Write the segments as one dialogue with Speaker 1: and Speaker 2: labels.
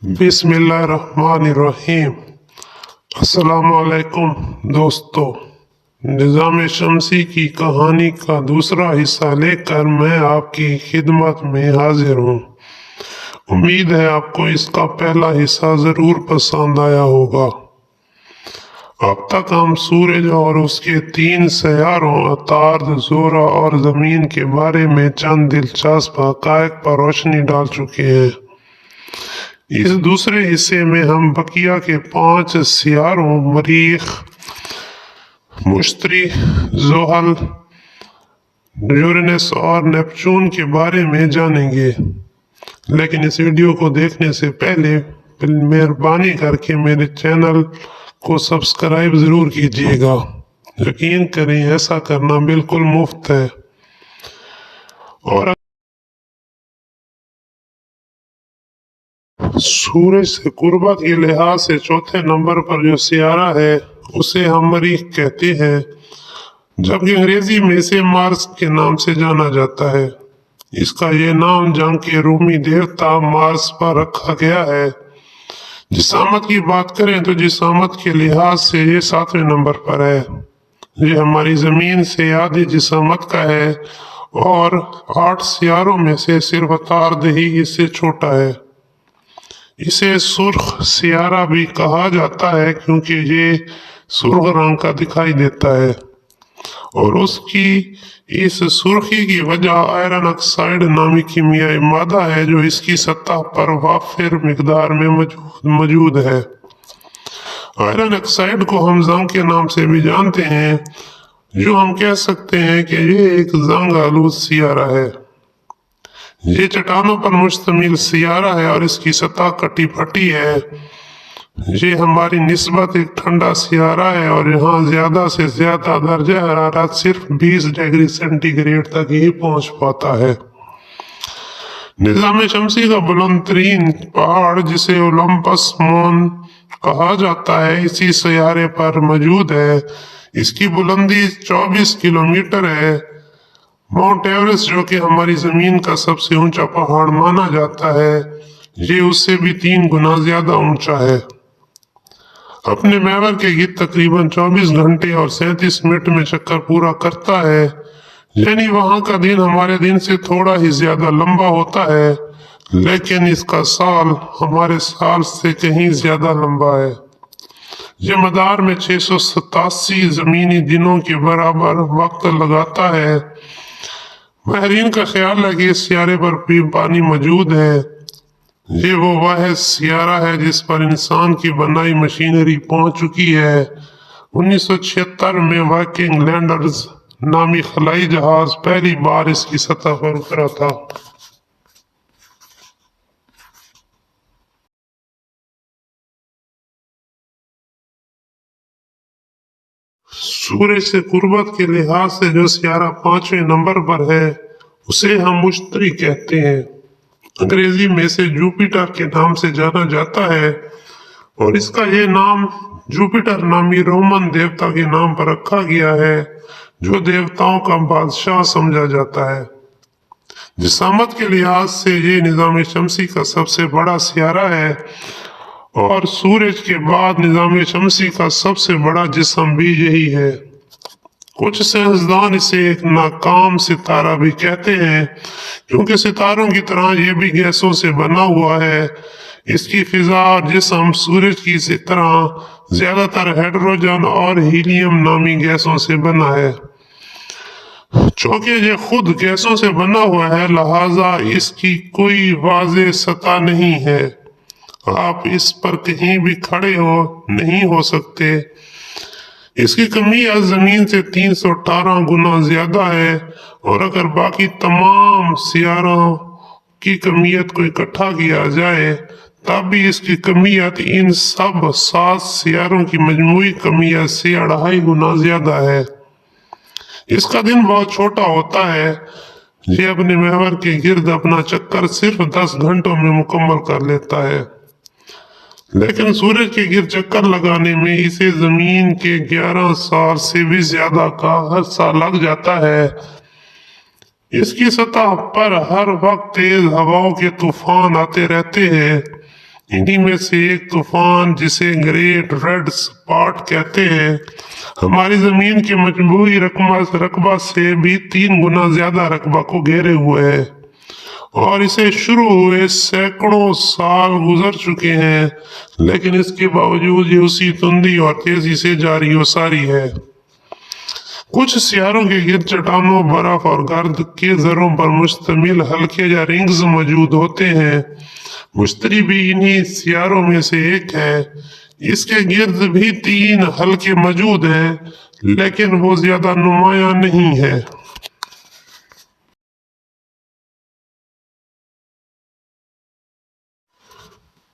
Speaker 1: बिस्मिल्लाहिर्रहमानिर्रहीम। अस्सलामुअलैकुम दोस्तों, निज़ाम शमसी की कहानी का दूसरा हिस्सा लेकर मैं आपकी खिदमत में हाजिर हूँ। उम्मीद है आपको इसका पहला हिस्सा ज़रूर पसंद आया होगा। अब तक हम सूरज और उसके 3 सैयारों अतार्द, ज़ोरा और ज़मीन के बारे में चंद दिलचस्प हक़ाइक़ पर रोशनी डाल चुके हैं। इस दूसरे हिस्से में हम बकिया के 5 सियारों मरीख, मुश्तरी, ज़ुहल, यूरेनस और नेपच्यून के बारे में जानेंगे। लेकिन इस वीडियो को देखने से पहले मेहरबानी करके मेरे चैनल को सब्सक्राइब ज़रूर कीजिएगा। यकीन करें ऐसा करना बिल्कुल मुफ्त है। और सूरज से कुर्बत के लिहाज से चौथे नंबर पर जो सियारा है उसे हम मरीख कहते हैं, जबकि अंग्रेजी में इसे मार्स के नाम से जाना जाता है। इसका ये नाम जंग के रूमी देवता मार्स पर रखा गया है। जिसामत की बात करें तो जिसामत के लिहाज से ये 7वें नंबर पर है। ये हमारी ज़मीन से आधी जिसामत का है और 8 सियारों में से सिर्फ अतार्द ही इससे छोटा है। इसे सुर्ख सियारा भी कहा जाता है क्योंकि ये सुर्ख रंग का दिखाई देता है और उसकी इस सुर्खी की वजह आयरन ऑक्साइड नामी कीमियाई मादा है जो इसकी सतह पर वाफिर मिकदार में मौजूद है। आयरन ऑक्साइड को हम जंग के नाम से भी जानते हैं, जो हम कह सकते हैं कि ये एक जंग आलूद सियारा है। ये चट्टानों पर मुश्तमिल सियारा है और इसकी सतह कटी फटी है। ये हमारी निस्बत एक ठंडा सियारा है और यहाँ ज़्यादा से ज़्यादा दर्जा हरारत सिर्फ 20 डिग्री सेंटीग्रेड तक ही पहुँच पाता है। निज़ाम शमसी का बुलंद तरीन पहाड़ जिसे ओलंपस मोन कहा जाता है इसी सियारे पर मौजूद है। इसकी बुलंदी 24 किलोमीटर है। माउंट एवरेस्ट, जो कि हमारी ज़मीन का सबसे ऊंचा पहाड़ माना जाता है, ये उससे भी 3 गुना ज़्यादा ऊंचा है। अपने महवर के गिर्द तकरीबन 24 घंटे और 37 मिनट में चक्कर पूरा करता है, यानी वहाँ का दिन हमारे दिन से थोड़ा ही ज़्यादा लंबा होता है, लेकिन इसका साल हमारे साल से कहीं ज़्यादा लंबा है। ये मदार में 687 ज़मीनी दिनों के बराबर वक्त लगाता है। माहरीन का ख्याल है कि इस सियारे पर भी पानी मौजूद है। ये वो वाहिद सियारा है जिस पर इंसान की बनाई मशीनरी पहुंच चुकी है। 1976 में वाइकिंग लैंडर्स नामी खलाई जहाज पहली बार इसकी सतह पर उतरा था। सूरज से कुर्बत के लिहाज से जो सियारा 5वें नंबर पर है उसे हम मुश्तरी कहते हैं। अंग्रेजी में इसे जुपिटर के नाम से जाना जाता है और इसका ये नाम जुपिटर नामी रोमन देवता के नाम पर रखा गया है, जो देवताओं का बादशाह समझा जाता है। जिसामत के लिहाज से ये निज़ाम शमसी का सबसे बड़ा सियारा है और सूरज के बाद निज़ाम शमसी का सबसे बड़ा जिस्म भी यही है। कुछ साइंसदान इसे एक नाकाम सितारा भी कहते हैं क्योंकि सितारों की तरह ये भी गैसों से बना हुआ है। इसकी फिजा और जिस्म सूरज की इसी तरह ज्यादातर हाइड्रोजन और हीलियम नामी गैसों से बना है। चूंकि ये खुद गैसों से बना हुआ है, लिहाजा इसकी कोई वाज़ेह सतह नहीं है। आप इस पर कहीं भी खड़े नहीं हो सकते। इसकी कमियत ज़मीन से 318 गुना ज़्यादा है और अगर बाकी तमाम सियारों की कमियत को इकट्ठा किया जाए तब भी इसकी कमियत इन सब 7 सियारों की मजमूई कमियत से 2.5 गुना ज़्यादा है। इसका दिन बहुत छोटा होता है। ये अपने महवर के गिर्द अपना चक्कर सिर्फ 10 घंटों में मुकम्मल कर लेता है, लेकिन सूरज के गिर्द चक्कर लगाने में इसे जमीन के 11 साल से भी ज्यादा का अरसा लग जाता है। इसकी सतह पर हर वक्त तेज हवाओं के तूफान आते रहते हैं। इन्हीं में से एक तूफान जिसे ग्रेट रेड स्पॉट कहते हैं हमारी जमीन के मजमूई रकबा से भी 3 गुना ज्यादा रकबा को घेरे हुए है और इसे शुरू हुए सैकड़ों साल गुजर चुके हैं, लेकिन इसके बावजूद ये उसी तुंदी और तेजी से जारी व सारी है। कुछ सियारों के गिर्द चट्टानों, बर्फ और गर्द के जरों पर मुश्तमिल हल्के या रिंग्स मौजूद होते हैं। मुश्तरी भी इन्हीं सियारों में से एक है। इसके गिर्द भी 3 हल्के मौजूद हैं, लेकिन वो ज्यादा नुमाया नहीं है।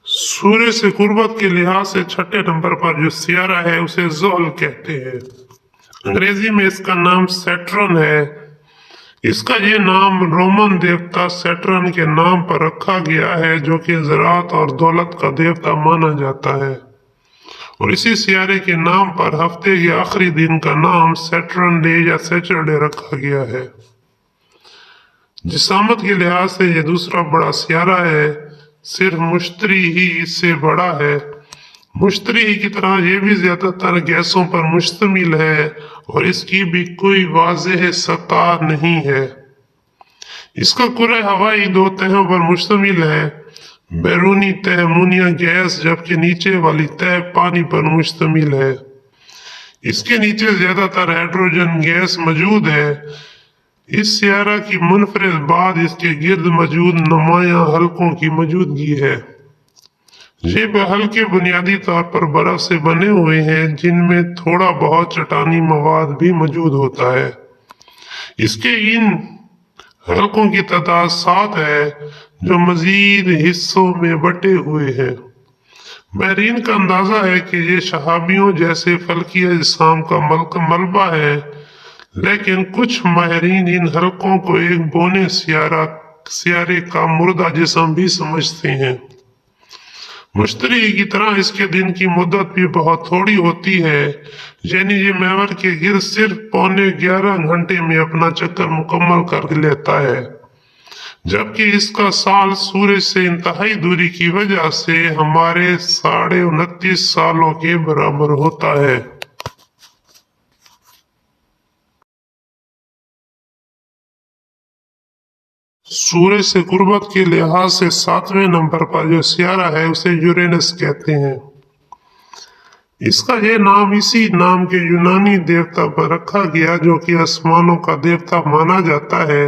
Speaker 1: सूर्य से कुर्बत के लिहाज से छठे नंबर पर जो सियारा है उसे ज़ोहल कहते हैं। अंग्रेजी में इसका नाम सैटर्न है। इसका ये नाम रोमन देवता सैटर्न के नाम पर रखा गया है, जो कि ज़राअत और दौलत का देवता माना जाता है। और इसी सियारे के नाम पर हफ्ते के आखिरी दिन का नाम सैटर्न डे या सैटरडे रखा गया है। जिसामत के लिहाज से यह दूसरा बड़ा सियारा है, सिर्फ मुश्तरी ही इससे बड़ा है। मुश्तरी ही की तरह ये भी ज्यादातर गैसों पर मुश्तमिल है और इसकी भी कोई वाज़ेह सतह नहीं है। इसका कुरे हवाई 2 तहों पर मुश्तमिल है। बैरूनी तह अमोनिया गैस, जबकि नीचे वाली तह पानी पर मुश्तमिल है। इसके नीचे ज्यादातर हाइड्रोजन गैस मौजूद है। इस सियारा की मुनफरिद बात इसके गिर्द मौजूद नुमाया हल्कों की मौजूदगी है। ये हल्के बुनियादी तौर पर बर्फ से बने हुए हैं, जिनमें थोड़ा बहुत चट्टानी मवाद भी मौजूद होता है। इसके इन हल्कों की तादाद 7 है, जो मजीद हिस्सों में बटे हुए हैं। माहिरीन का अंदाजा है कि ये शहाबियों जैसे फल्किया जिसाम का मलबा है, लेकिन कुछ माहिरीन इन हल्कों को एक बोने सियारे का मुर्दा जिस्म भी समझते हैं। मुश्तरी की तरह इसके दिन की मुद्दत भी बहुत थोड़ी होती है, यानी ये महवर के गिर्द सिर्फ 11.25 घंटे में अपना चक्कर मुकम्मल कर लेता है, जबकि इसका साल सूरज से इंतहाई दूरी की वजह से हमारे 29.5 सालों के बराबर होता है। सूरज से कुर्बत के लिहाज से 7वें नंबर पर जो सियारा है उसे यूरेनस कहते हैं। इसका यह नाम इसी नाम के यूनानी देवता पर रखा गया, जो कि आसमानों का देवता माना जाता है।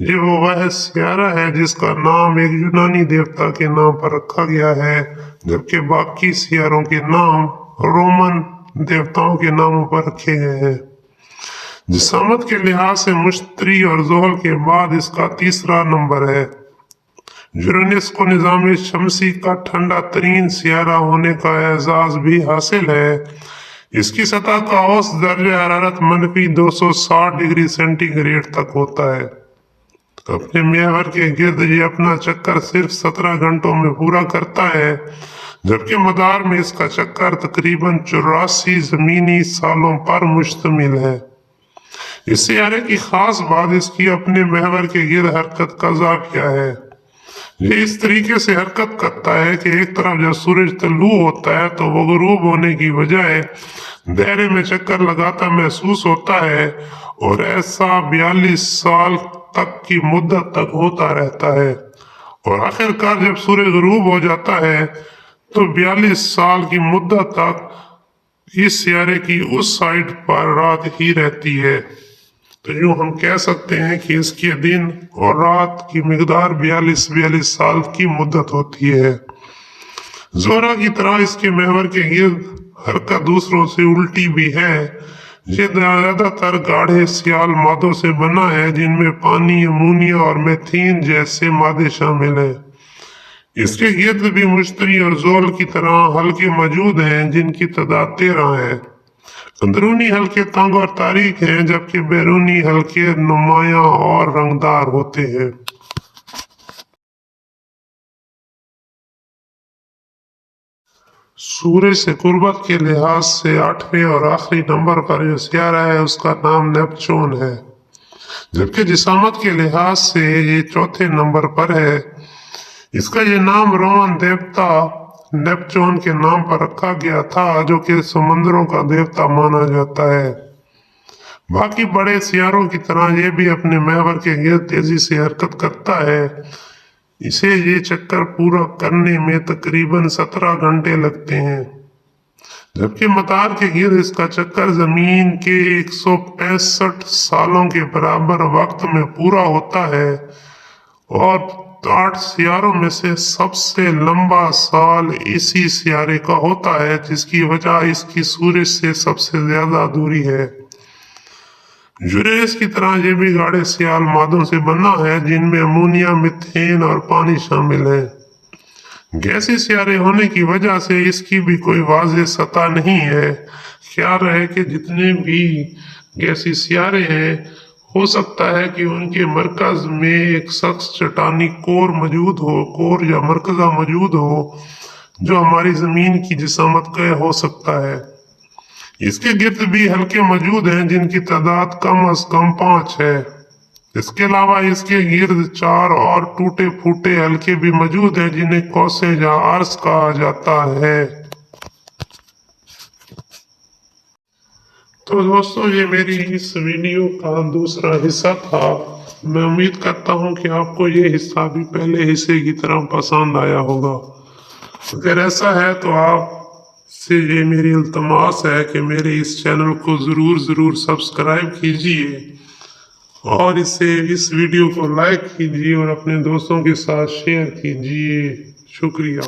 Speaker 1: ये वह सियारा है जिसका नाम एक यूनानी देवता के नाम पर रखा गया है, जबकि बाकी सियारों के नाम रोमन देवताओं के नामों पर रखे गए हैं। जिसामत के लिहाज से मुश्तरी और ज़ोहल के बाद इसका तीसरा नंबर है। यूरेनस को निज़ाम शमसी का ठंडा तरीन सियारा होने का एजाज भी हासिल है। इसकी सतह का औसत दर्जा हरारत -260 डिग्री सेंटीग्रेड तक होता है। अपने महवर के गिर्द ये अपना चक्कर सिर्फ 17 घंटों में पूरा करता है, जबकि मदार में इसका चक्कर तकरीबन 84 जमीनी सालों पर मुश्तमिल है। इस सियारे की खास बात इसकी अपने महवर के गिर्द हरकत का ज़ाविया है। ये इस तरीके से हरकत करता है कि एक तरफ जब सूरज तल्लू होता है तो वो गुरूब होने की बजाय दायरे में चक्कर लगाता महसूस होता है, और ऐसा 42 साल तक की मुद्दत तक होता रहता है। और आखिरकार जब सूरज गुरूब हो जाता है तो 42 साल की मुद्दत तक इस सियारे की उस साइड पर रात ही रहती है। तो यूं हम कह सकते हैं कि इसके दिन और रात की मिकदार 42 साल की मुद्दत होती है। जोहरा की तरह इसके महवर के गिर्द हरकत दूसरों से उल्टी भी है। ये ज्यादातर गाढ़े सियाल मादों से बना है, जिनमें पानी, अमोनिया और मेथेन जैसे मादे शामिल हैं। इसके गिर्द भी मुश्तरी और ज़ोहल की तरह हल्के मौजूद हैं, जिनकी तादाद 13 है। अंदरूनी हल्के तंग और तारीक हैं, जबकि बैरूनी हल्के नुमाया और रंगदार होते हैं। सूरज से कुर्बत के लिहाज से 8वें और आखिरी नंबर पर जो सियारा है उसका नाम नेपच्यून है, जबकि जिसामत के लिहाज से ये 4थे नंबर पर है। इसका ये नाम रोमन देवता नेपच्यून के नाम पर रखा गया था, जो कि समुद्रों का देवता माना जाता है। बाकी बड़े सियारों की तरह ये भी अपने महवर के गिर्द तेजी से हरकत करता है। इसे ये चक्कर पूरा करने में तकरीबन 17 घंटे लगते हैं, जबकि मदार के गिर्द इसका चक्कर जमीन के 165 सालों के बराबर वक्त में पूरा होता है। और 8 सियारों में से सबसे लंबा साल इसी सियारे का होता है, जिसकी वजह इसकी सूरज से सबसे ज्यादा दूरी है। यूरेनस की तरह ये भी गाढ़े सियाल मादों से बना है, जिनमें अमोनिया, मीथेन और पानी शामिल है। गैसी सियारे होने की वजह से इसकी भी कोई वाज़ेह सतह नहीं है। ख्याल रहे कि जितने भी गैसी सियारे हैं, हो सकता है कि उनके मरकज में एक सख्त चट्टानी कोर या मरकज़ा मौजूद हो, जो हमारी ज़मीन की जिसामत का हो सकता है। इसके गिर्द भी हल्के मौजूद हैं, जिनकी तादाद कम अज कम 5 है। इसके अलावा इसके गिर्द 4 और टूटे फूटे हल्के भी मौजूद हैं, जिन्हें कौसे या आर्स कहा जाता है। तो दोस्तों, ये मेरी इस वीडियो का दूसरा हिस्सा था। मैं उम्मीद करता हूँ कि आपको ये हिस्सा भी पहले हिस्से की तरह पसंद आया होगा। अगर ऐसा है तो आपसे ये मेरी इल्तमास है कि मेरे इस चैनल को ज़रूर सब्सक्राइब कीजिए और इस वीडियो को लाइक कीजिए और अपने दोस्तों के साथ शेयर कीजिए। शुक्रिया।